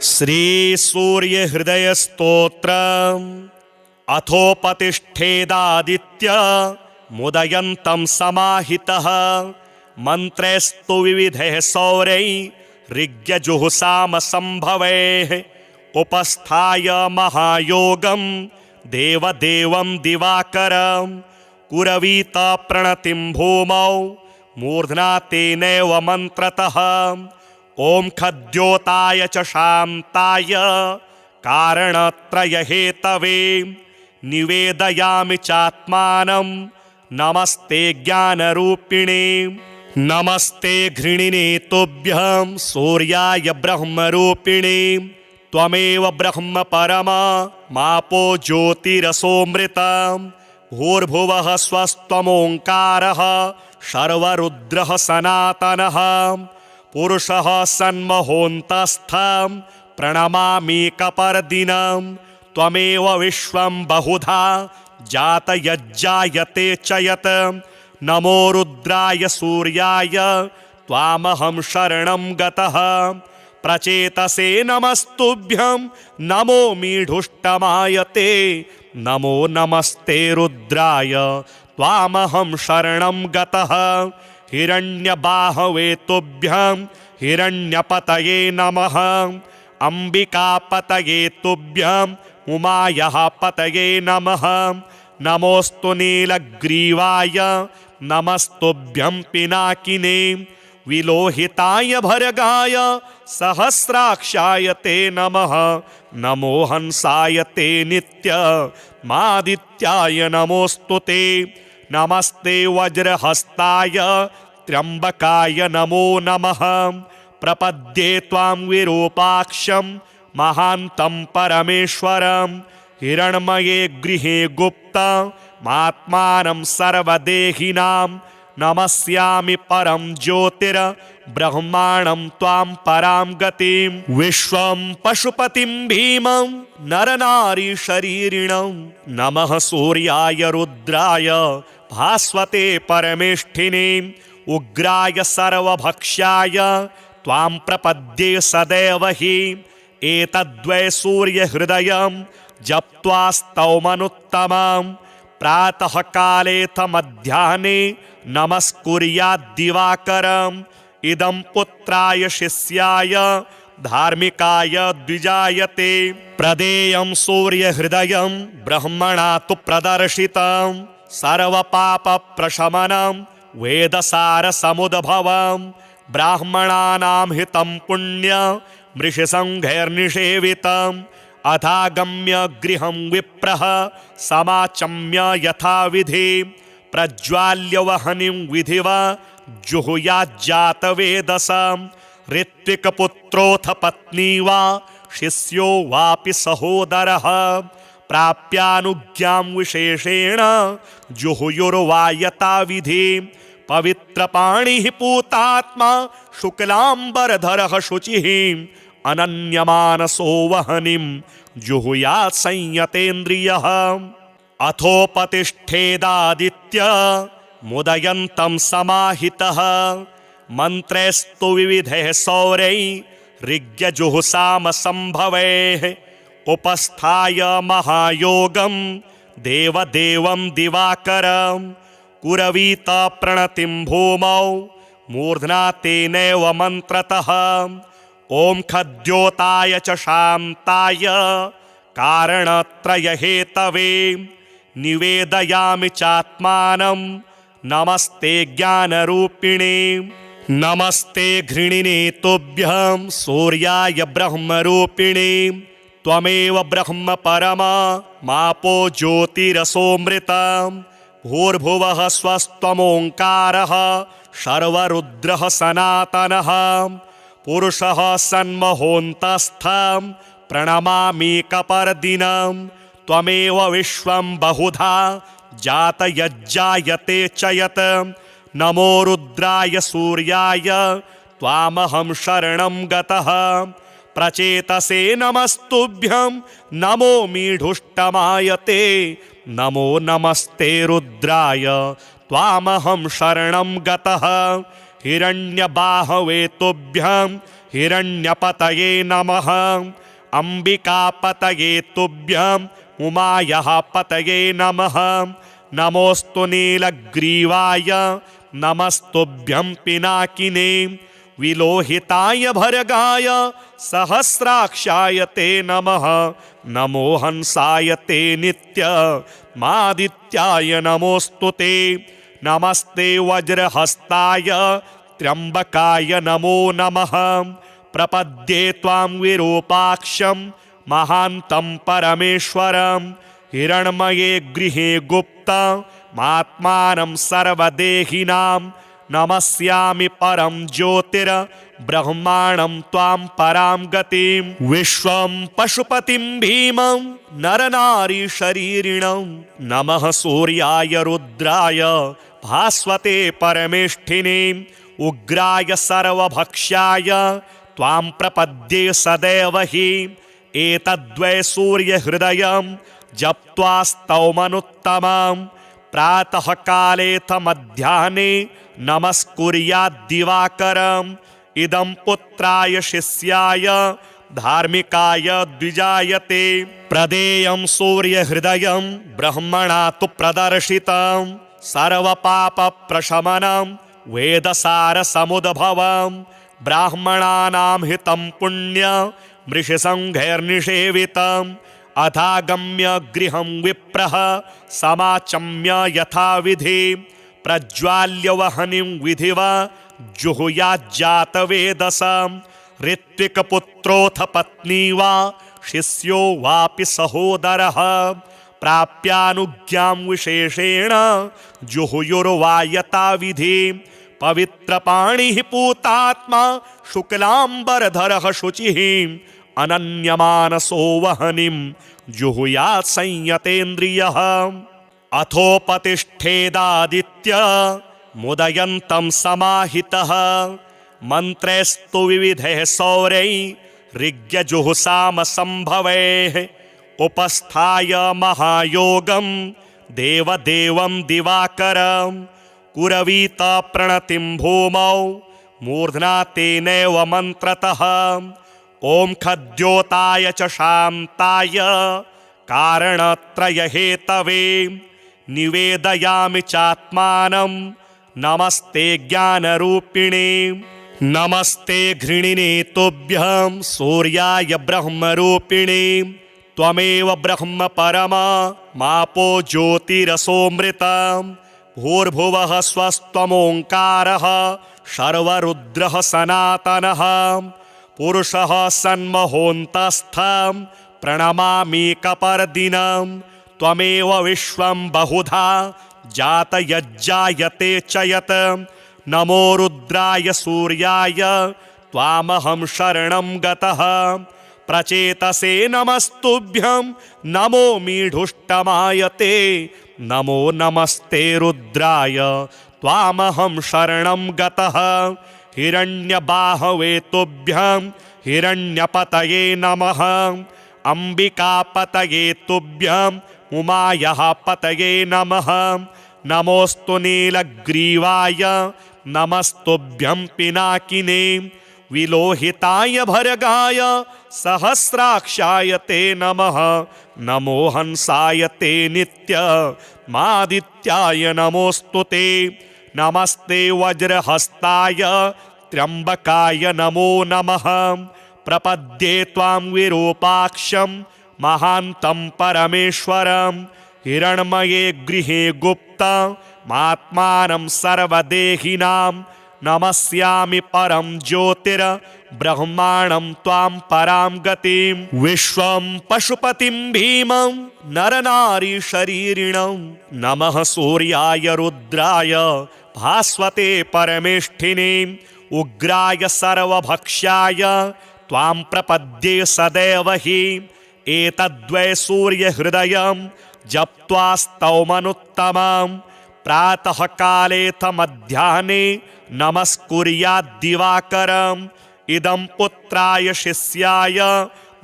श्री सूर्य हृदय स्तोत्र अथोपतिष्ठेदादित्य मुदयन्तं समाहितः मंत्रैस्तु विविधैः सौरैः ऋग्यजुहुसाम संभवैः उपस्थाय महायोगं देवदेवं दिवाकरं कुरवीत प्रणतिं भूमौ मूर्ध्ना तेनैव मन्त्रतः ओम खद्योताय च शान्ताय कारणत्रयहेतवे निवेदयामि चात्मानं नमस्ते ज्ञानरूपिणे नमस्ते घृणिने तुभ्यं सूर्याय ब्रह्मरूपिणे त्वमेव ब्रह्म परमा मापो ज्योतिरसोऽमृतं भूर्भुवः स्वस्त्वमोङ्कारः सर्वरुद्रः सनातनः पुरुषः सन्महोऽन्तस्थं प्रणमामीकपर्दिनं त्वमेव विश्वं बहुधा जातयज्जायते च यत् नमो रुद्राय सूर्याय त्वामहं शरणं गतः प्रचेतसे नमस्तुभ्यं नमो मीढुष्टमायते नमो नमस्ते रुद्राय त्वामहं शरणं गतः हिरण्यबाहवे तुभ्यं हिरण्यपतये नमः अंबिकापतये तुभ्यं उमायाः पतये नमः नमोस्तु नीलग्रीवाय नमस्तुभ्यं पिनाकिने विलोहिताय भर्गाय सहस्राक्षाय ते नमः नमो हंसाय ते नित्यमादित्याय नमोस्तु ते नमस्ते वज्रहस्ताय त्र्यंबकाय नमो नमः प्रपद्ये त्वां विरूपाक्षं महान्तं परमेश्वरं हिरण्मये गृहे गुप्तमात्मानं सर्वदेहिनां नमस्यामि परं ज्योतिर्ब्रह्माणं त्वां परां गतिं विश्वं पशुपतिं भीमं नरनारीशरीरिणं नमः सूर्याय रुद्राय भास्वते परमेष्ठिने उग्राय सर्वभक्ष्याय त्वां प्रपद्ये सदैव हि एतद्वै सूर्यहृदयं जप्त्वा स्तौमनुत्तमं प्रातः कालेऽथ मध्याह्ने नमस्कुर्याद्दिवाकरम् इदं पुत्राय शिष्याय धार्मिकाय द्विजायते प्रदेयं सूर्यहृदयं ब्रह्मणा तु प्रदर्शितं सर्वपापप्रशमनं वेदसारसमुद्भवं ब्राह्मणानां हितं पुण्य मृषसंघैर्निषेवितम् अथागम्य गृहं विप्रः समाचम्य यथाविधि प्रज्वाल्य वह्निं विधिवा जुहुयाज्जातवेदसं ऋत्विकपुत्रोऽथ पत्नी वा शिष्यो वापि सहोदरः प्राप्यानुज्ञां विशेषेण जुहुयुर्वा यथाविधि पवित्रपाणिः पूतात्मा शुक्लाम्बरधरः शुचिः अनन्यमानसो वह्निं जुहुयात् संयतेन्द्रियः अथोपतिष्ठेदादित्य मुदयन्तं समाहितः मंत्रैस्तु विविधैः सौरैः ऋग्यजुहुसाम संभवैः उपस्थाय महायोगं देवदेवं दिवाकरं कुरवीत प्रणतिं भूमौ मूर्ध्ना तेनैव मन्त्रतः ओम खद्योताय च शान्ताय कारणत्रयहेतवे निवेदयामि चात्मानं नमस्ते ज्ञानरूपिणे नमस्ते घृणिने तुभ्यं सूर्याय ब्रह्मरूपिणे त्वमेव ब्रह्म परमा मापो ज्योतिरसोऽमृतं भूर्भुवः स्वस्त्वमोङ्कारः सर्वरुद्रः सनातनः पुरुषः सन्महोऽन्तस्थं प्रणमामीकपर्दिनं त्वमेव विश्वं बहुधा जातयज्जायते च यत् नमो रुद्राय सूर्याय त्वामहं शरणं गतः प्रचेतसे नमस्तुभ्यं नमो मीढुष्टमायते नमो नमस्ते रुद्राय त्वामहं शरणं गतः हिरण्यबाहवे तुभ्यं हिरण्यपतये नमः। अंबिकापतये तुभ्यं उमायाः पतये नमः। नमोऽस्तु नीलग्रीवाय नमस्तुभ्यं पिनाकिने। विलोहिताय भर्गाय सहस्राक्षाय ते नमः। नमो हंसाय ते नित्यमादित्याय नमोऽस्तु ते। नमस्ते वज्रहस्ताय त्र्यंबकाय नमो नमः। प्रपद्ये त्वां विरूपाक्षं महान्तं परमेश्वरं। हिरण्मये गृहे गुप्तमात्मानं सर्वदेहिनां। नमस्यामि परं ज्योतिर्ब्रह्माणं त्वां परां गतिं। विश्वं पशुपतिं भीमं नरनारीशरीरिणं। नमः सूर्याय रुद्राय भास्वते परमेष्ठिने। उग्राय सर्वभक्ष्याय त्वां प्रपद्ये सदैव हि। एतद्वै सूर्यहृदयं जप्त्वा स्तौमनुत्तमम्। प्रातः कालेऽथ मध्याह्ने नमस्कुर्याद्दिवाकरम्। इदं पुत्राय शिष्याय धार्मिकाय द्विजायते। प्रदेयं सूर्यहृदयं ब्रह्मणा तु प्रदर्शितं। सर्वपापप्रशमनं वेदसारसमुद्भवम्। ब्राह्मणानां हितं पुण्यं मृषसङ्घैर्निषेवितम्। अथागम्य गृहं विप्रः समाचम्य यथाविधि। प्रज्वाल्य वह्निं विधिवा जुहुयाज्जातवेदसम्। ऋत्विकपुत्रोऽथ पत्नी वा शिष्यो वापि सहोदरः। प्राप्यानुज्ञां विशेषेण जुहुयुर्वा यथाविधि। पवित्रपाणिः पूतात्मा शुक्लाम्बरधरः शुचिः। अनन्यमानसो वह्निं जुहुयात् संयतेन्द्रियः। अथोपतिष्ठेदादित्य मुदयन्तं समाहितः। मन्त्रैस्तु विविधैः सौरैः ऋग्यजुहुसामसम्भवैः। उपस्थाय महायोगं देवदेवं दिवाकरं। कुरवीत प्रणतिं भूमौ मूर्ध्ना तेनैव मन्त्रतः। ॐ खद्योताय च शान्ताय कारणत्रयहेतवे निवेदयामि चात्मानं। नमस्ते ज्ञानरूपिणे। नमस्ते घृणिने तुभ्यं सूर्याय ब्रह्मरूपिणे। त्वमेव ब्रह्म परमापो ज्योतिरसोऽमृतं। भूर्भुवः स्वस्त्वमोङ्कारः सर्वरुद्रः सनातनः। पुरुषः सन्महोऽन्तस्थं प्रणमामीकपर्दिनं। त्वमेव विश्वं बहुधा जातयज्जायते च यत्। नमो रुद्राय सूर्याय त्वामहं शरणं गतः। प्रचेतसे नमस्तुभ्यं नमो मीढुष्टमायते। नमो नमस्ते रुद्राय त्वामहं शरणं गतः। हिरण्यबाहवे तुभ्यं हिरण्यपतये नमः। अंबिकापतये तुभ्यं उमायाः पतये नमः। नमोऽस्तु नीलग्रीवाय नमस्तुभ्यं पिनाकिने। विलोहिताय भर्गाय सहस्राक्षाय ते नमः। नमो हंसाय ते नित्यमादित्याय नमोऽस्तु ते। नमस्ते वज्रहस्ताय त्र्यंबकाय नमो नमः। प्रपद्ये त्वां विरूपाक्षं महान्तं परमेश्वरं। हिरण्मये गृहे गुप्तमात्मानं सर्वदेहिनां। नमस्यामि परं ज्योतिर्ब्रह्माणं त्वां परां गतिं। विश्वं पशुपतिं भीमं नरनारीशरीरिणं। नमः सूर्याय रुद्राय भास्वते परमेष्ठिने। उग्राय सर्वभक्ष्याय त्वां प्रपद्ये सदैव हि। एतद्वै सूर्यहृदयं जप्त्वा स्तौमनुत्तमम्। प्रातः कालेऽथ मध्याह्ने नमस्कुर्याद्दिवाकरम्। इदं पुत्राय शिष्याय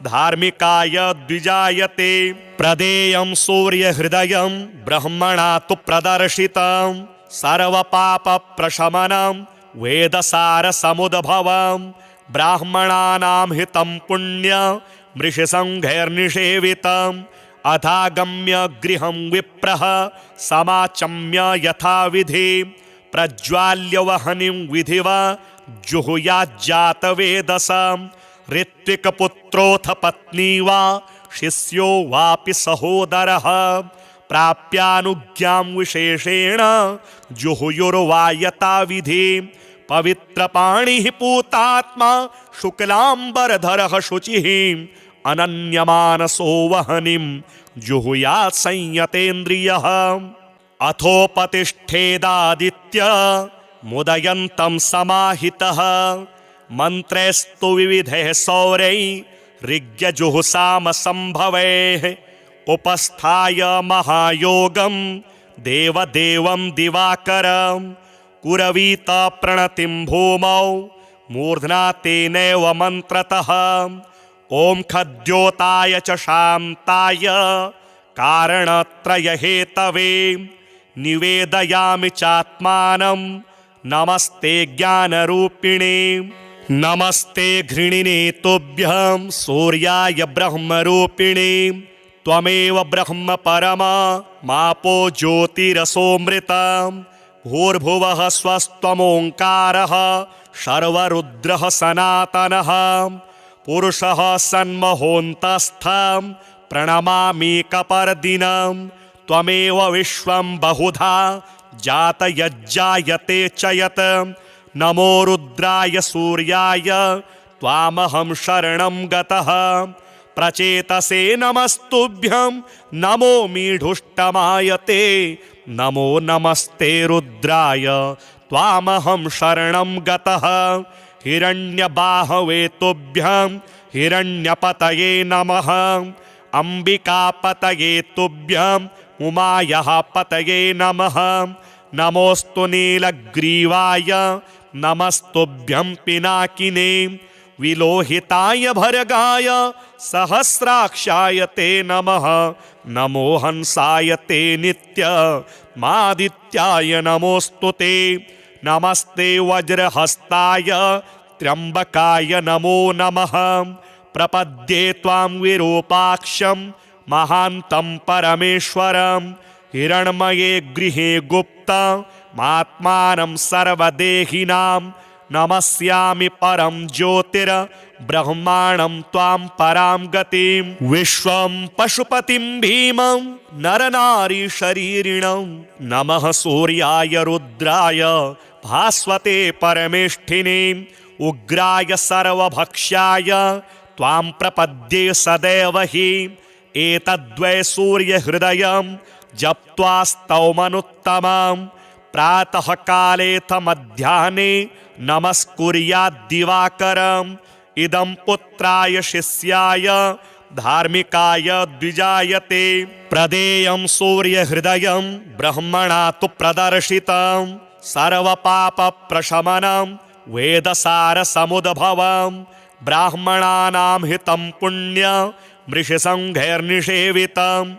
धार्मिकाय द्विजायते। प्रदेयं सूर्यहृदयं ब्रह्मणा तु प्रदर्शितं। सर्वपापप्रशमनं वेदसारसमुद्भवम्। ब्राह्मणानां हितं पुण्य मृषसङ्घैर्निषेवितम् अथागम्य गृहं विप्रः समाचम्य यथाविधि प्रज्वाल्य वह्निं विधिवा जुहुयाज्जातवेदसां ऋत्विकपुत्रोऽथ पत्नी वा शिष्यो वापि सहोदरः प्राप्यानुज्ञां विशेषेण जुहुयुर्वा यथाविधि पवित्रपाणिः पूतात्मा शुक्लाम्बरधरः शुचिः अनन्यमानसो वह्निं जुहुयात् संयतेन्द्रियः अथोपतिष्ठेदादित्य मुदयन्तं समाहितः मन्त्रैस्तु विविधैः सौरैः ऋग्यजुहुसामसम्भवैः उपस्थाय महायोगं देवदेवं दिवाकरं कुरवीत प्रणतिं भूमौ मूर्ध्ना तेनैव मन्त्रतः ॐ खद्योताय च शान्ताय कारणत्रयहेतवे निवेदयामि चात्मानं नमस्ते ज्ञानरूपिणे नमस्ते घृणिने तुभ्यं सूर्याय ब्रह्मरूपिणे त्वमेव ब्रह्म परमा मापो ज्योतिरसोऽमृतम् भूर्भुवः स्वस्त्वमोङ्कारः सर्वरुद्रः सनातनः पुरुषः सन्महोऽन्तस्थं प्रणमामीकपर्दिनं त्वमेव विश्वं बहुधा जातयज्जायते च यत् नमो रुद्राय सूर्याय त्वामहं शरणं गतः प्रचेतसे नमस्तुभ्यं नमो मीढुष्टमायते नमो नमस्ते रुद्राय त्वामहं शरणं गतः हिरण्यबाहवे तुभ्यं हिरण्यपतये नमः अम्बिकापतये तुभ्यं उमायाः पतये नमः नमोऽस्तु नीलग्रीवाय नमस्तुभ्यं पिनाकिने विलोहिताय भर्गाय सहस्राक्षाय ते नमः नमो हंसाय ते नित्यमादित्याय नमोऽस्तु ते नमस्ते वज्रहस्ताय त्र्यम्बकाय नमो नमः प्रपद्ये त्वां विरूपाक्षं महान्तं परमेश्वरं हिरण्मये गृहे गुप्तमात्मानं सर्वदेहिनां नमस्यामि परं ज्योतिर्ब्रह्माणं त्वां परां गतिं विश्वं पशुपतिं भीमं नरनारीशरीरिणं नमः सूर्याय रुद्राय भास्वते परमेष्ठिने उग्राय सर्वभक्ष्याय त्वां प्रपद्ये सदैव हि एतद्वै सूर्यहृदयं जप्त्वा स्तौमनुत्तमं प्रातः कालेऽथ मध्याह्ने नमस्कुर्याद्दिवाकरम् इदं पुत्राय शिष्याय धार्मिकाय द्विजायते प्रदेयं सूर्यहृदयं ब्रह्मणा तु प्रदर्शितं सर्वपापप्रशमनं वेदसारसमुद्भवं ब्राह्मणानां हितं पुण्य मृषसङ्घैर्निषेवितम्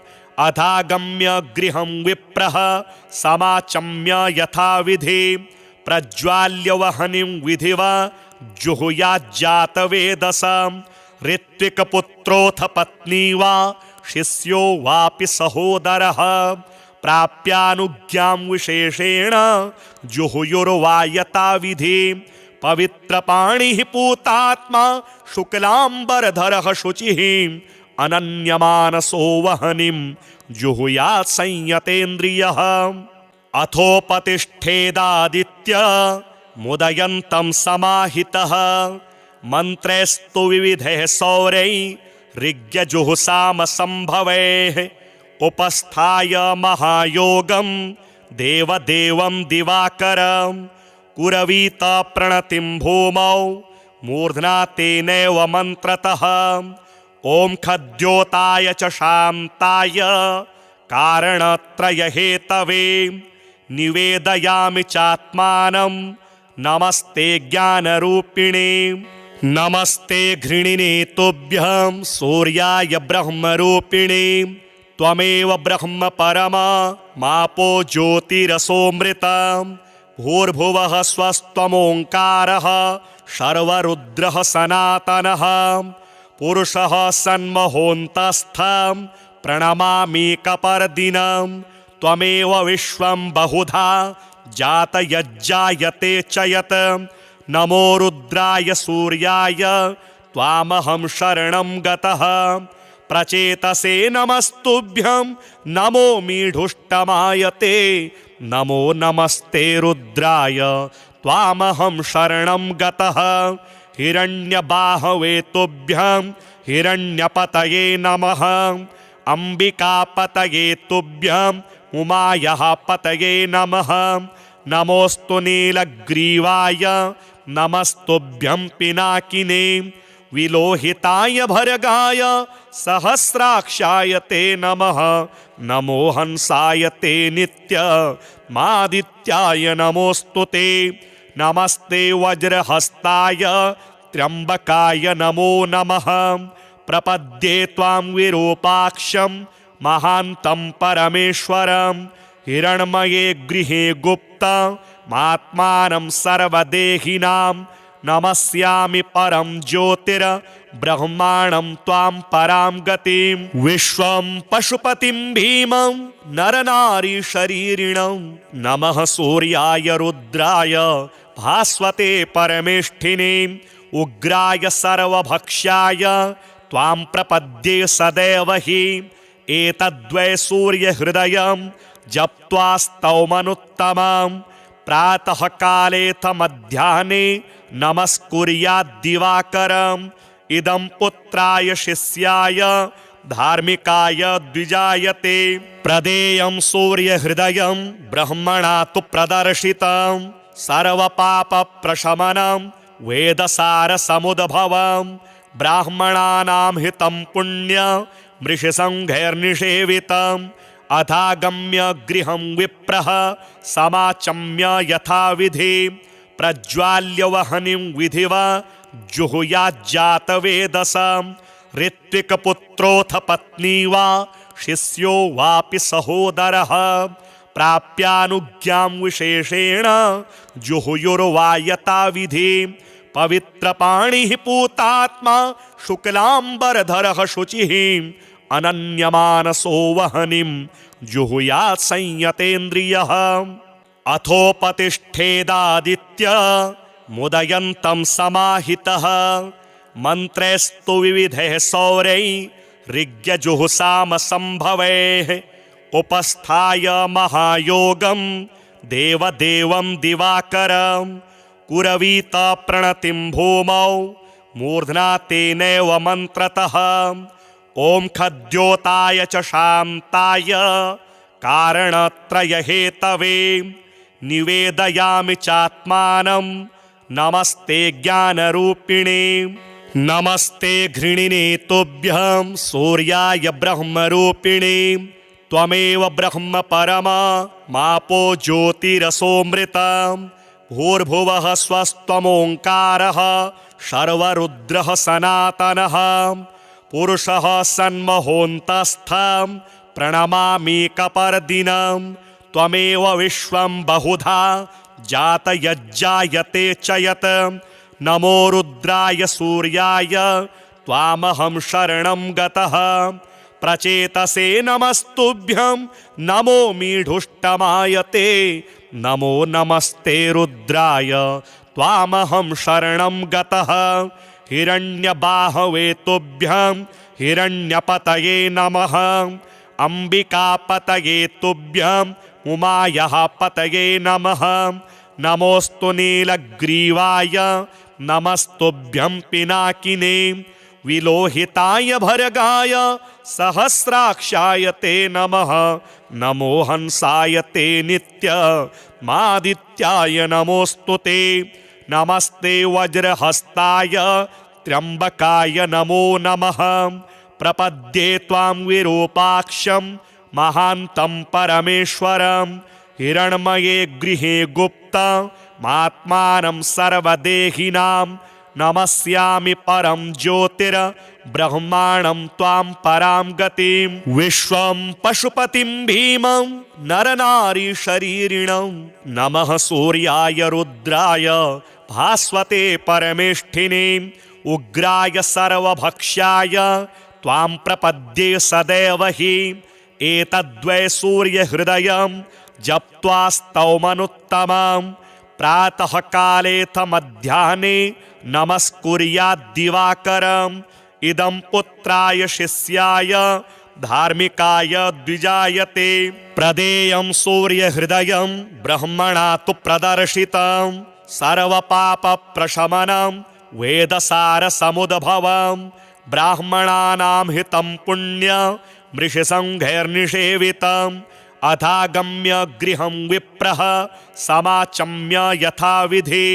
अथागम्य गृहं विप्रः समाचम्य यथाविधि प्रज्वाल्य वह्निं विधिवा जुहुयाज्जातवेदसां ऋत्विकपुत्रोऽथ पत्नी वा शिष्यो वापि सहोदरः प्राप्यानुज्ञां विशेषेण जुहुयुर्वा यथाविधि पवित्रपाणिः पूतात्मा शुक्लाम्बरधरः शुचिः अनन्यमानसो वह्निं जुहुयात् संयतेन्द्रियः अथोपतिष्ठेदादित्य मुदयन्तं समाहितः मन्त्रैस्तु विविधैः सौरैः ऋग्यजुहुसामसम्भवैः उपस्थाय महायोगं देवदेवं दिवाकरं कुरवीत प्रणतिं भूमौ मूर्ध्ना तेनैव मन्त्रतः ॐ खद्योताय च शान्ताय कारणत्रयहेतवे निवेदयामि चात्मानं नमस्ते ज्ञानरूपिणे नमस्ते घृणिने तुभ्यं सूर्याय ब्रह्मरूपिणे त्वमेव ब्रह्म परमा मापो ज्योतिरसोऽमृतम् भूर्भुवः स्वस्त्वमोङ्कारः शर्वरुद्रः सनातनः पुरुषः सन्महोऽन्तस्थं प्रणमाम्येकपर्दिनं त्वमेव विश्वं बहुधा जातयज्जायते च यत् नमो रुद्राय सूर्याय त्वामहं शरणं गतः प्रचेतसे नमस्तुभ्यं नमो मीढुष्टमायते नमो नमस्ते रुद्राय त्वामहं शरणं गतः हिरण्यबाहवे तुभ्यं हिरण्यपतये नमः अम्बिकापतये तुभ्यं उमायाः पतये नमः नमोऽस्तु नीलग्रीवाय नमस्तुभ्यं पिनाकिने विलोहिताय भर्गाय सहस्राक्षाय ते नमः नमो हंसाय ते नित्यमादित्याय नमोऽस्तु ते नमस्ते वज्रहस्ताय त्र्यम्बकाय नमो नमः प्रपद्ये त्वां विरूपाक्षं महान्तं परमेश्वरं हिरण्मये गृहे गुप्तमात्मानं सर्वदेहिनां नमस्यामि परं ज्योतिर्ब्रह्माणं त्वां परां गतिं विश्वं पशुपतिं भीमं नरनारीशरीरिणं नमः सूर्याय रुद्राय भास्वते परमेष्ठिने उग्राय सर्वभक्ष्याय त्वां प्रपद्ये सदैव हि एतद्वै सूर्यहृदयं जप्त्वा स्तौमनुत्तमं प्रातः कालेऽथ मध्याह्ने नमस्कुर्याद्दिवाकरम् इदं पुत्राय शिष्याय धार्मिकाय द्विजायते प्रदेयं सूर्यहृदयं ब्रह्मणा तु प्रदर्शितं सर्वपापप्रशमनं वेदसारसमुद्भवं ब्राह्मणानां हितं पुण्यमृषिसङ्घैर्निषेवितम् अथागम्य गृहं विप्रः समाचम्य यथाविधि प्रज्वाल्य वह्निं विधिवा जुहुयाज्जातवेदसं ऋत्विकपुत्रोऽथ पत्नी वा शिष्यो वापि सहोदरः प्राप्यानुज्ञां विशेषेण जुहुयुर्वा यथाविधि पवित्रपाणिः पूतात्मा शुक्लाम्बरधरः शुचिः अनन्यमानसो वह्निं जुहुयात् संयतेन्द्रियः अथोपतिष्ठेदादित्य मुदयन्तं समाहितः मन्त्रैस्तु विविधैः सौरैः ऋग्यजुहुसामसम्भवैः उपस्थाय महायोगं देवदेवं दिवाकरं कुरवीत प्रणतिं भूमौ मूर्ध्ना तेनैव मन्त्रतः ॐ खद्योताय च शान्ताय कारणत्रयहेतवे निवेदयामि चात्मानं नमस्ते ज्ञानरूपिणे नमस्ते घृणिने तुभ्यं सूर्याय ब्रह्मरूपिणे त्वमेव ब्रह्म परमापो ज्योतिरसोऽमृतं भूर्भुवः स्वस्त्वमोङ्कारः शर्वरुद्रः सनातनः पुरुषः सन्महोऽन्तस्थं प्रणमाम्येकपर्दिनं त्वमेव विश्वं बहुधा जातयज्जायते च यत् नमो रुद्राय सूर्याय त्वामहं शरणं गतः प्रचेतसे नमस्तुभ्यं नमो मीढुष्टमायते नमो नमस्ते रुद्राय त्वामहं शरणं गतः हिरण्यबाहवे तुभ्यं हिरण्यपतये नमः अम्बिकापतये तुभ्यं उमायाः पतये नमः नमोऽस्तु नीलग्रीवाय नमस्तुभ्यं पिनाकिने विलोहिताय भर्गाय सहस्राक्षाय ते नमः नमो हंसाय ते नित्यमादित्याय नमोऽस्तु ते नमस्ते वज्रहस्ताय त्र्यम्बकाय नमो नमः प्रपद्ये त्वां विरूपाक्षं महान्तं परमेश्वरं हिरण्मये गृहे गुप्तमात्मानं सर्वदेहिनां नमस्यामि परं ज्योतिर्ब्रह्माणं त्वां परां गतिं विश्वं पशुपतिं भीमं नरनारीशरीरिणं नमः सूर्याय रुद्राय भास्वते परमेष्ठिनीम् उग्राय सर्वभक्ष्याय त्वां प्रपद्ये सदैव हि एतद्वै सूर्यहृदयं जप्त्वा स्तौमनुत्तमं प्रातः कालेऽथ मध्याह्ने नमस्कुर्याद्दिवाकरम् इदं पुत्राय शिष्याय धार्मिकाय द्विजायते प्रदेयं सूर्यहृदयं ब्रह्मणा तु प्रदर्शितं सर्वपापप्रशमनं वेदसारसमुद्भवं ब्राह्मणानां हितं पुण्य मृषसङ्घैर्निषेवितम् अथागम्य गृहं विप्रः समाचम्य यथाविधि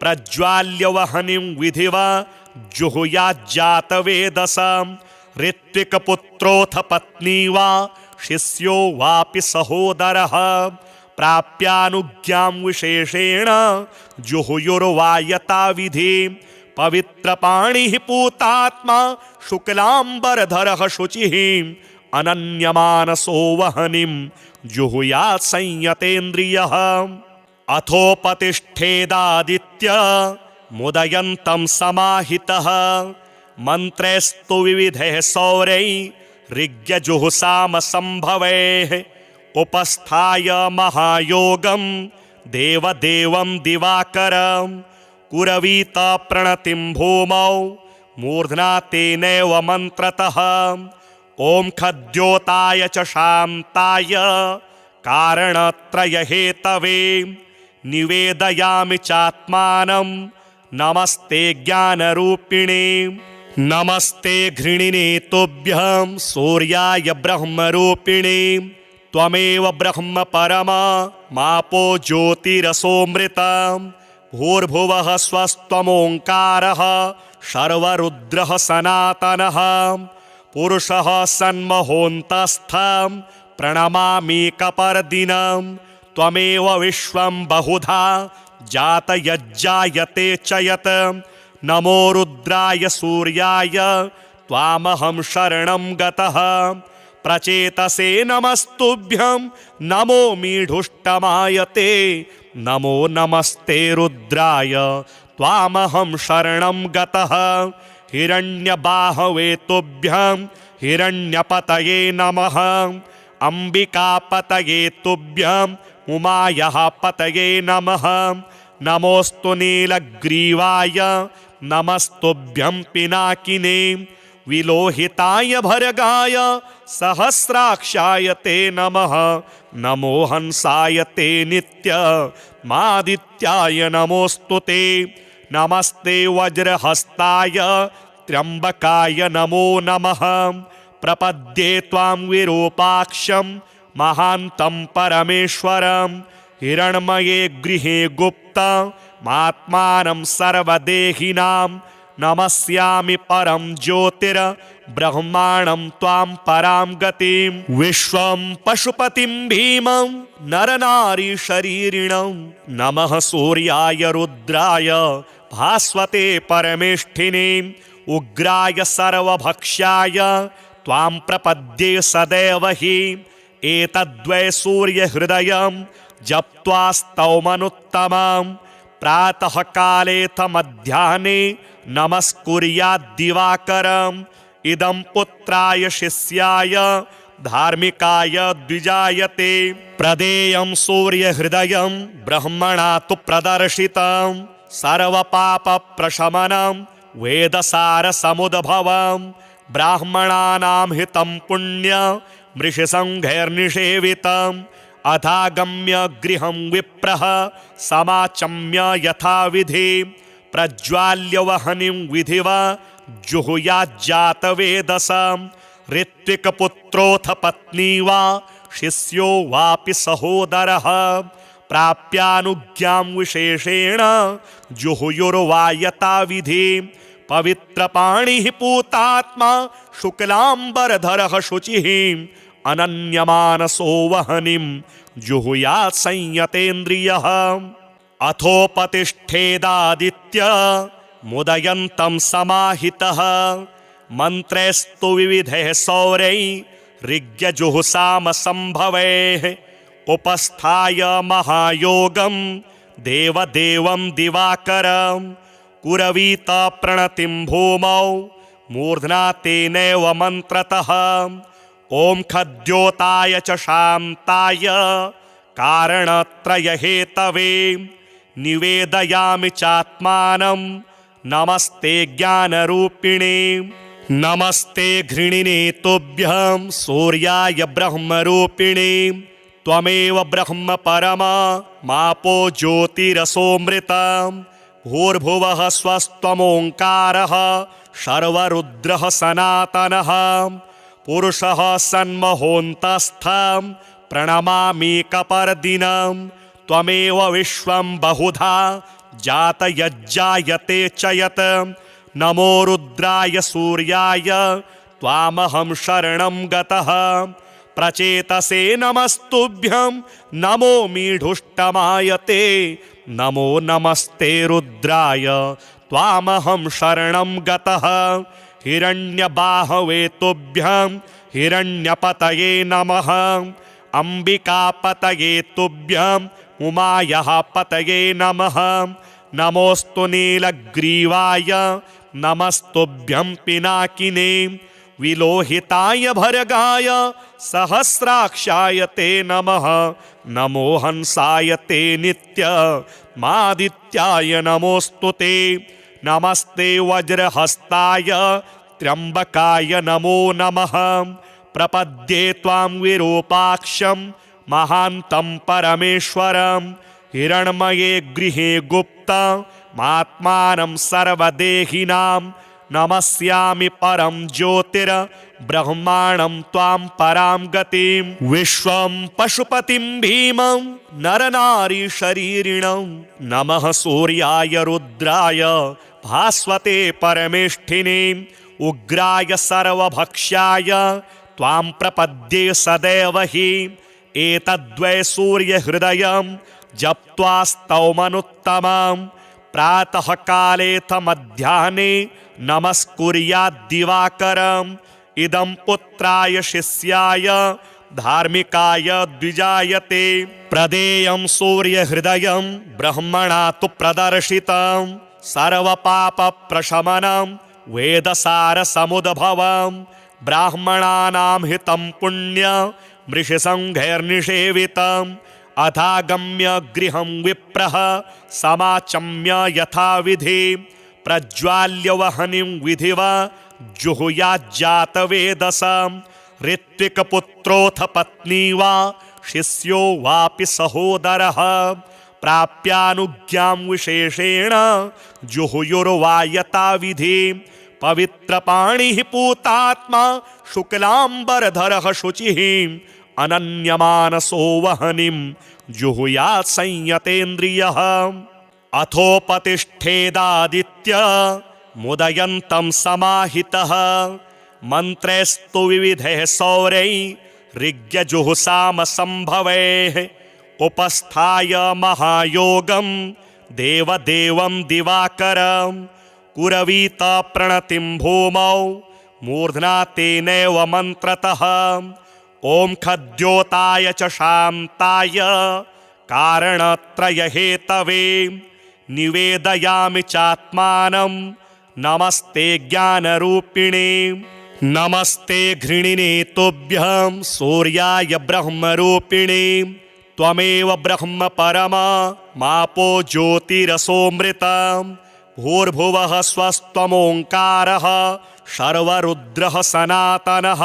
प्रज्वाल्य वह्निं विधिवा जुहुयाज्जातवेदसं ऋत्विकपुत्रोऽथ पत्नी वा शिष्यो वापि सहोदरः प्राप्यानुज्ञां विशेषेण जुहुयुर्वा यथाविधि पवित्रपाणिः पूतात्मा शुक्लाम्बरधरः शुचिः अनन्यमानसो वह्निं जुहुयात् संयतेन्द्रियः अथोपतिष्ठेदादित्य मुदयन्तं समाहितः मन्त्रैस्तु विविधैः सौरैः ऋग्यजुहुसामसम्भवैः उपस्थाय महायोगं देवदेवं दिवाकरं कुरवीत प्रणतिं भूमौ मूर्ध्ना तेनैव मन्त्रतः ॐ खद्योताय च शान्ताय कारणत्रयहेतवे निवेदयामि चात्मानं नमस्ते ज्ञानरूपिणे नमस्ते घृणिने तुभ्यं सूर्याय ब्रह्मरूपिणे त्वमेव ब्रह्म परमापो ज्योतिरसोऽमृतं भूर्भुवः स्वस्त्वमोङ्कारः सर्वरुद्रः सनातनः पुरुषः सन्महोऽन्तस्थं प्रणमामीकपर्दिनं त्वमेव विश्वं बहुधा जातयज्जायते च यत् नमो रुद्राय सूर्याय त्वामहं शरणं गतः प्रचेतसे नमस्तुभ्यं नमो मीढुष्टमायते नमो नमस्ते रुद्राय त्वामहं शरणं गतः हिरण्यबाहवे तुभ्यं हिरण्यपतये नमः अम्बिकापतये तुभ्यं उमायाः पतये नमः नमोऽस्तु नीलग्रीवाय नमस्तुभ्यं पिनाकिने विलोहिताय भर्गाय सहस्राक्षाय ते नमः नमो हंसाय ते नित्यमादित्याय नमोऽस्तु ते नमस्ते वज्रहस्ताय त्र्यम्बकाय नमो नमः प्रपद्ये त्वां विरूपाक्षं महान्तं परमेश्वरं हिरण्मये गृहे गुप्तमात्मानं सर्वदेहिनां नमस्यामि परं ज्योतिर्ब्रह्माणं त्वां परां गतिं विश्वं पशुपतिं भीमं नरनारीशरीरिणं नमः सूर्याय रुद्राय भास्वते परमेष्ठिने उग्राय सर्वभक्ष्याय त्वां प्रपद्ये सदैव हि एतद्वै सूर्यहृदयं जप्त्वा स्तौमनुत्तमं प्रातः कालेऽथ मध्याह्ने नमस्कुर्याद्दिवाकरम् इदं पुत्राय शिष्याय धार्मिकाय द्विजायते प्रदेयं सूर्यहृदयं ब्रह्मणा तु प्रदर्शितं सर्वपापप्रशमनं वेदसारसमुद्भवं ब्राह्मणानां हितं पुण्य मृषसङ्घैर्निषेवितम् अथागम्य गृहं विप्रः समाचम्य यथाविधि प्रज्वाल्य वह्निं विधिवा जुहुयाज्जातवेदसं ऋत्विकपुत्रोऽथ पत्नी वा शिष्यो वापि सहोदरः प्राप्यानुज्ञां विशेषेण जुहुयुर्वा यथाविधि पवित्रपाणिः पूतात्मा शुक्लाम्बरधरः शुचिः अनन्यमानसो वह्निं जुहुयात् संयतेन्द्रियः अथोपतिष्ठेदादित्य मुदयन्तं समाहितः मन्त्रैस्तु विविधैः सौरैः ऋग्यजुहुसामसम्भवैः उपस्थाय महायोगं देवदेवं दिवाकरं कुरवीत प्रणतिं भूमौ मूर्ध्ना तेनैव मन्त्रतः ॐ खद्योताय च शान्ताय कारणत्रयहेतवे निवेदयामि चात्मानं नमस्ते ज्ञानरूपिणे नमस्ते घृणिने तुभ्यं सूर्याय ब्रह्मरूपिणे त्वमेव ब्रह्म परमापो ज्योतिरसोऽमृतं भूर्भुवः स्वस्त्वमोङ्कारः सर्वरुद्रः सनातनः पुरुषः सन्महोऽन्तस्थं प्रणमामीकपर्दिनं त्वमेव विश्वं बहुधा जातयज्जायते च यत् नमो रुद्राय सूर्याय त्वामहं शरणं गतः प्रचेतसे नमस्तुभ्यं नमो मीढुष्टमायते नमो नमस्ते रुद्राय त्वामहं शरणं गतः हिरण्यबाहवे तुभ्यं हिरण्यपतये नमः अम्बिकापतये तुभ्यं उमायाः पतये नमः नमोऽस्तु नीलग्रीवाय नमस्तुभ्यं पिनाकिने विलोहिताय भर्गाय सहस्राक्षाय ते नमः नमो हंसाय ते नित्यमादित्याय नमोऽस्तु ते नमस्ते वज्रहस्ताय त्र्यम्बकाय नमो नमः प्रपद्ये त्वां विरूपाक्षं महान्तं परमेश्वरं हिरण्मये गृहे गुप्तमात्मानं सर्वदेहिनां नमस्यामि परं ज्योतिर्ब्रह्माणं त्वां परां गतिं विश्वं पशुपतिं भीमं नरनारीशरीरिणं नमः सूर्याय रुद्राय भास्वते परमेष्ठिने उग्राय सर्वभक्ष्याय त्वां प्रपद्ये सदैव हि एतद्वै सूर्यहृदयं जप्त्वा स्तौमनुत्तमं प्रातः कालेऽथ मध्याह्ने नमस्कुर्याद्दिवाकरम् इदं पुत्राय शिष्याय धार्मिकाय द्विजायते प्रदेयं सूर्यहृदयं ब्रह्मणा तु प्रदर्शितं सर्वपापप्रशमनं वेदसारसमुद्भवं ब्राह्मणानां हितं पुण्यमृषिसङ्घैर्निषेवितम् अथागम्य गृहं विप्रः समाचम्य यथाविधि प्रज्वाल्य वह्निं विधिवा जुहुयाज्जातवेदसं ऋत्विकपुत्रोऽथ पत्नी वा शिष्यो वापि सहोदरः प्राप्यानुज्ञां विशेषेण जुहुयुर्वा यथाविधि पवित्रपाणिः पूतात्मा शुक्लाम्बरधरः शुचिः अनन्यमानसो वह्निं जुहुयात् संयतेन्द्रियः अथोपतिष्ठेदादित्य मुदयन्तं समाहितः मन्त्रैस्तु विविधैः सौरैः ऋग्यजुहुसामसम्भवैः उपस्थाय महायोगं देवदेवं दिवाकरं कुरवीत प्रणतिं भूमौ मूर्ध्ना तेनैव मन्त्रतः ॐ खद्योताय च शान्ताय कारणत्रयहेतवे निवेदयामि चात्मानं नमस्ते ज्ञानरूपिणे नमस्ते घृणिने तुभ्यं सूर्याय ब्रह्मरूपिणे त्वमेव ब्रह्म परमापो ज्योतिरसोऽमृतं भूर्भुवः स्वस्त्वमोङ्कारः सर्वरुद्रः सनातनः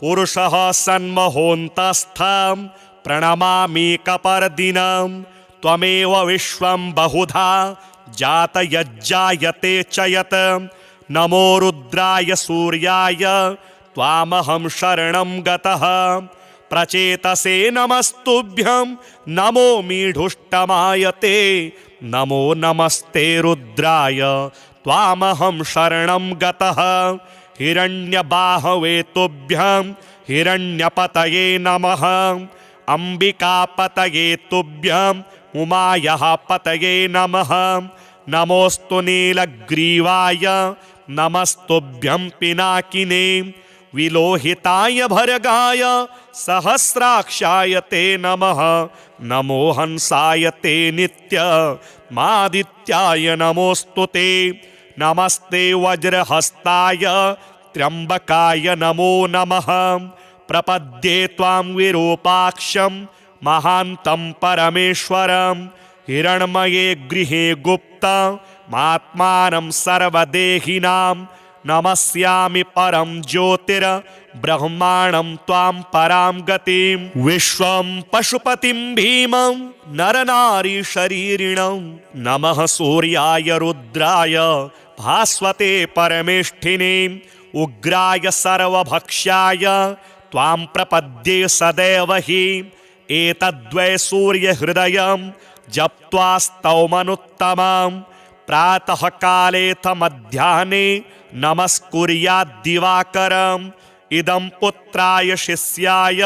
पुरुषः सन्महोऽन्तस्थं प्रणमामीकपर्दिनं त्वमेव विश्वं बहुधा जातयज्जायते च यत् नमो रुद्राय सूर्याय त्वामहं शरणं गतः प्रचेतसे नमस्तुभ्यं नमो मीढुष्टमायते नमो नमस्ते रुद्राय त्वामहं शरणं गतः हिरण्यबाहवे तुभ्यं हिरण्यपतये नमः अम्बिकापतये तुभ्यं उमायाः पतये नमः नमोऽस्तु नीलग्रीवाय नमस्तुभ्यं पिनाकिने विलोहिताय भर्गाय सहस्राक्षाय ते नमः। नमो हंसाय ते नित्यमादित्याय नमोस्तुते। नमस्ते वज्रहस्ताय त्र्यंबकाय नमो नमः। प्रपद्ये त्वां विरूपाक्षं महान्तं परमेश्वरं। हिरण्मये गृहे गुप्तमात्मानं सर्वदेहिनां। नमस्यामि परं ज्योतिर्ब्रह्माणं त्वां परां गतिं। विश्वं पशुपतिं भीमं नरनारीशरीरिणं। नमः सूर्याय रुद्राय भास्वते परमेष्ठिने। उग्राय सर्वभक्ष्याय त्वां प्रपद्ये सदैव हि। एतद्वै सूर्यहृदयं जप्त्वा स्तौमनुत्तमं। प्रातः कालेऽथ मध्याह्ने नमस्कुर्याद्दिवाकरम्। इदं पुत्राय शिष्याय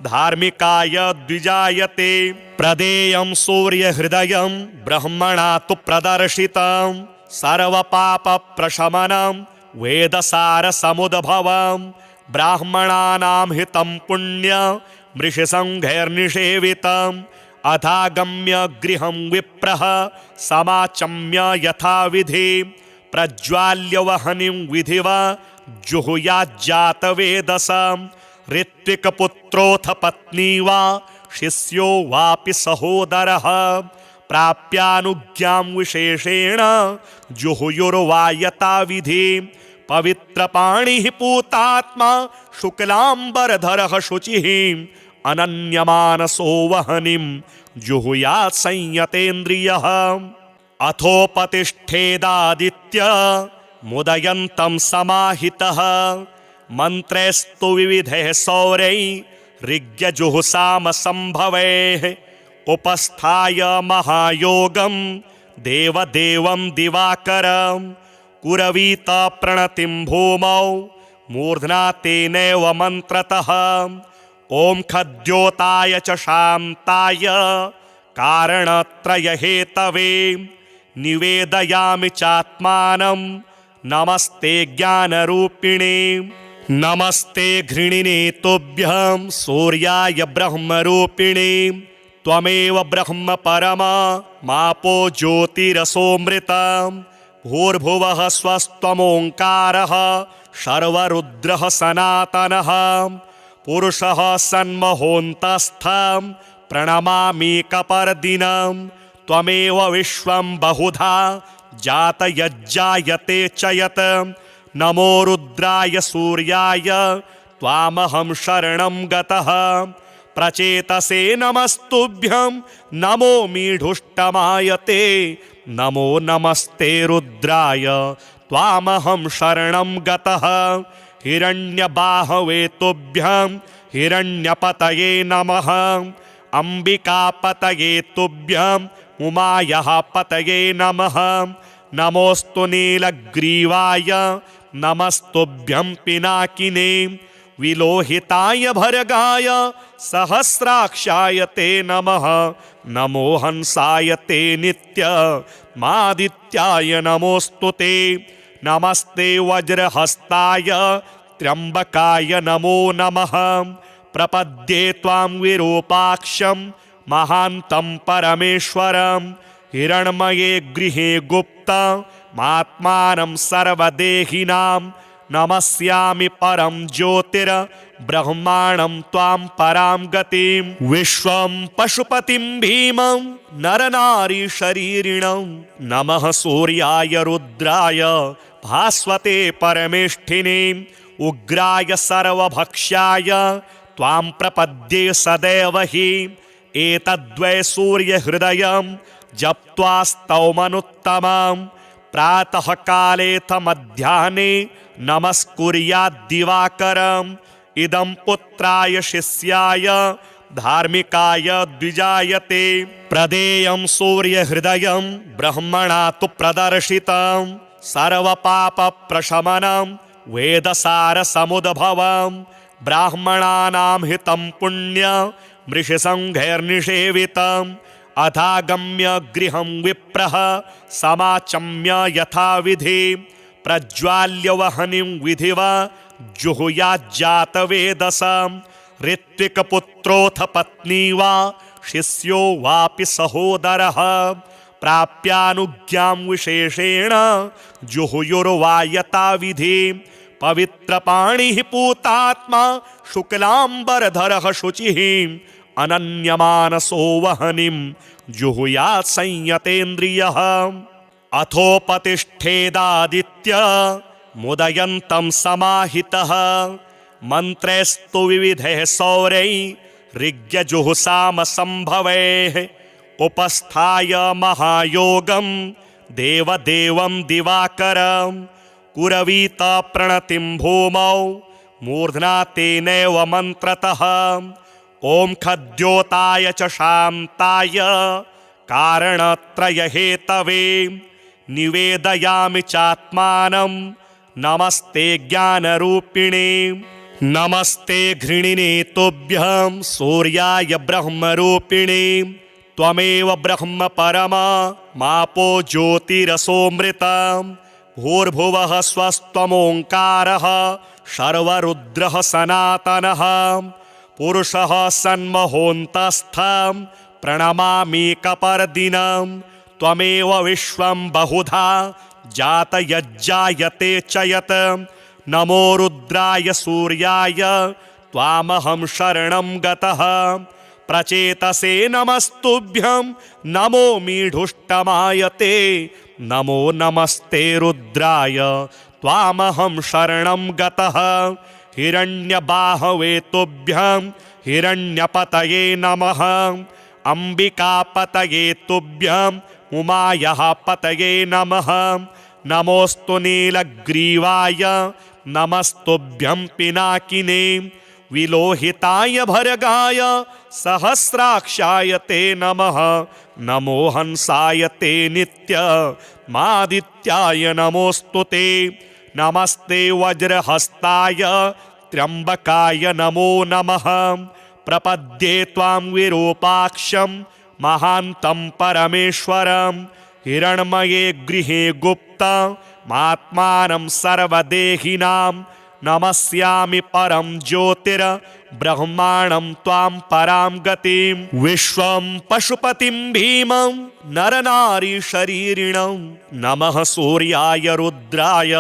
धार्मिकाय द्विजायते। प्रदेयं सूर्यहृदयं ब्रह्मणा तु प्रदर्शितं। सर्वपापप्रशमनं वेदसारसमुद्भवं। ब्राह्मणानां हितं पुण्यमृषिसङ्घैर्निषेवितम्। अथागम्य गृहं विप्रः समाचम्य यथाविधि। प्रज्वाल्य वह्निं विधिवा जुहुयाज्जातवेदसं। ऋत्विकपुत्रोऽथ पत्नी वा शिष्यो वापि सहोदरः। प्राप्यानुज्ञां विशेषेण जुहुयुर्वा यथाविधि। पवित्रपाणिः पूतात्मा शुक्लाम्बरधरः शुचिः। अनन्यमानसो वह्निं जुहुयात् संयतेन्द्रियः। अथोपतिष्ठेदादित्य मुदयन्तं समाहितः। मन्त्रैस्तु विविधैः सौरैः ऋग्यजुहुसामसम्भवैः। उपस्थाय महायोगं देवदेवं दिवाकरं। कुरवीत प्रणतिं भूमौ मूर्ध्ना तेनैव मन्त्रतः। ॐ खद्योताय च शान्ताय कारणत्रयहेतवे। निवेदयामि चात्मानं नमस्ते ज्ञानरूपिणे। नमस्ते घृणिने तुभ्यं सूर्याय ब्रह्मरूपिणे। त्वमेव ब्रह्म परमापो ज्योतिरसोऽमृतम्। भूर्भुवः स्वस्त्वमोङ्कारः सर्वरुद्रः सनातनः। पुरुषः सन्महोऽन्तस्थं प्रणमामीकपर्दिनं। त्वमेव विश्वं बहुधा जातयज्जायते च यत्। नमो रुद्राय सूर्याय त्वामहं शरणं गतः। प्रचेतसे नमस्तुभ्यं नमो मीढुष्टमायते। नमो नमस्ते रुद्राय त्वामहं शरणं गतः। हिरण्यबाहवे तुभ्यं हिरण्यपतये नमः। अम्बिकापतये तुभ्यं उमायाः पतये नमः। नमोऽस्तु नीलग्रीवाय नमस्तुभ्यं पिनाकिने। विलोहिताय भर्गाय सहस्राक्षाय ते नमः। नमो हंसाय ते नित्यमादित्याय नमोस्तुते। नमस्ते वज्रहस्ताय त्र्यंबकाय नमो नमः। प्रपद्ये त्वां विरूपाक्षं महान्तं परमेश्वरं। हिरण्मये गृहे गुप्तमात्मानं सर्वदेहिनां। नमस्यामि परं ज्योतिर्ब्रह्माणं त्वां परां गतिं। विश्वं पशुपतिं भीमं नरनारीशरीरिणं। नमः सूर्याय रुद्राय भास्वते परमेष्ठिने। उग्राय सर्वभक्ष्याय त्वां प्रपद्ये सदैव हि। एतद्वै सूर्यहृदयं जप्त्वा स्तौमनुत्तमं। प्रातः कालेऽथ मध्याह्ने नमस्कुर्याद्दिवाकरम्। इदं पुत्राय शिष्याय धार्मिकाय द्विजायते। प्रदेयं सूर्यहृदयं ब्रह्मणा तु प्रदर्शितं। सर्वपापप्रशमनं वेदसारसमुद्भवं। ब्राह्मणानां हितं पुण्यमृषिसङ्घैर्निषेवितम्। अथागम्य गृहं विप्रः समाचम्य यथाविधि। प्रज्वाल्य वह्निं विधिवा जुहुयाज्जातवेदसां ऋत्विकपुत्रोऽथ पत्नी वा शिष्यो वापि सहोदरः प्राप्यानुज्ञां विशेषेण जुहुयुर्वा यथाविधि पवित्रपाणिः पूतात्मा शुक्लाम्बरधरः शुचिः अनन्यमानसो वह्निं जुहुयात् संयतेन्द्रियः अथोपतिष्ठेदादित्य मुदयन्तं समाहितः मन्त्रैस्तु विविधैः सौरैः ऋग्यजुहुसामसम्भवैः उपस्थाय महायोगं देवदेवं दिवाकरं कुरवीत प्रणतिं भूमौ मूर्ध्ना तेनैव मन्त्रतः ॐ खद्योताय च शान्ताय कारणत्रयहेतवे निवेदयामि चात्मानं नमस्ते ज्ञानरूपिणे नमस्ते घृणिने तुभ्यं सूर्याय ब्रह्मरूपिणे त्वमेव ब्रह्म परमापो ज्योतिरसोऽमृतं भूर्भुवः स्वस्त्वमोङ्कारः सर्वरुद्रः सनातनः पुरुषः सन्महोऽन्तस्थं प्रणमामीकपर्दिनं त्वमेव विश्वं बहुधा जातयज्जायते च यत् नमो रुद्राय सूर्याय त्वामहं शरणं गतः प्रचेतसे नमस्तुभ्यं नमो मीढुष्टमायते नमो नमस्ते रुद्राय त्वामहं शरणं गतः हिरण्यबाहवे तुभ्यं हिरण्यपतये नमः अम्बिकापतये तुभ्यं उमायाः पतये नमः नमोऽस्तु नीलग्रीवाय नमस्तुभ्यं पिनाकिने विलोहिताय भर्गाय सहस्राक्षाय ते नमः नमो हंसाय ते नित्यमादित्याय नमोऽस्तु ते नमस्ते वज्रहस्ताय त्र्यम्बकाय नमो नमः प्रपद्ये त्वां विरूपाक्षं महान्तं परमेश्वरं हिरण्मये गृहे गुप्तमात्मानं सर्वदेहिनां नमस्यामि परं ज्योतिर्ब्रह्माणं त्वां परां गतिं विश्वं पशुपतिं भीमं नरनारीशरीरिणं नमः सूर्याय रुद्राय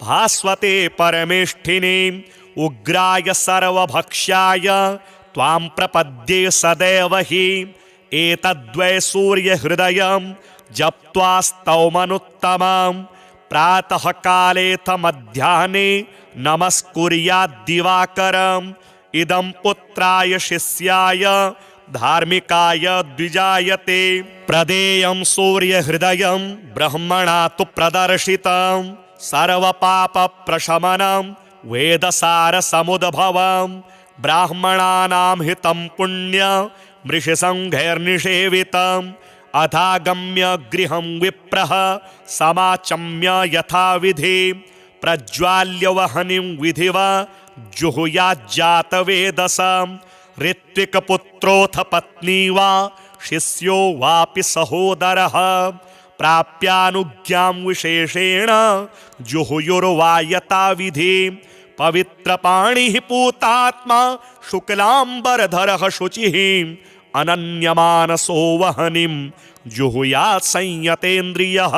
भास्वते परमेष्ठिने उग्राय सर्वभक्ष्याय त्वां प्रपद्ये सदैव हि एतद्वै सूर्यहृदयं जप्त्वा स्तौमनुत्तमं प्रातः कालेऽथ मध्याह्ने नमस्कुर्याद्दिवाकरम् इदं पुत्राय शिष्याय धार्मिकाय द्विजायते प्रदेयं सूर्यहृदयं ब्रह्मणा तु प्रदर्शितं सर्वपापप्रशमनं वेदसारसमुद्भवं ब्राह्मणानां हितं पुण्यं मृषसङ्घैर्निषेवितम् अथागम्य गृहं विप्रः समाचम्य यथाविधि प्रज्वाल्य वह्निं विधिवा जुहुयाज्जातवेदसां ऋत्विकपुत्रोऽथ पत्नी वा शिष्यो वापि सहोदरः प्राप्यानुज्ञां विशेषेण जुहुयुर्वा यथाविधि पवित्रपाणिः पूतात्मा शुक्लाम्बरधरः शुचिः अनन्यमानसो वह्निं जुहुयात् संयतेन्द्रियः।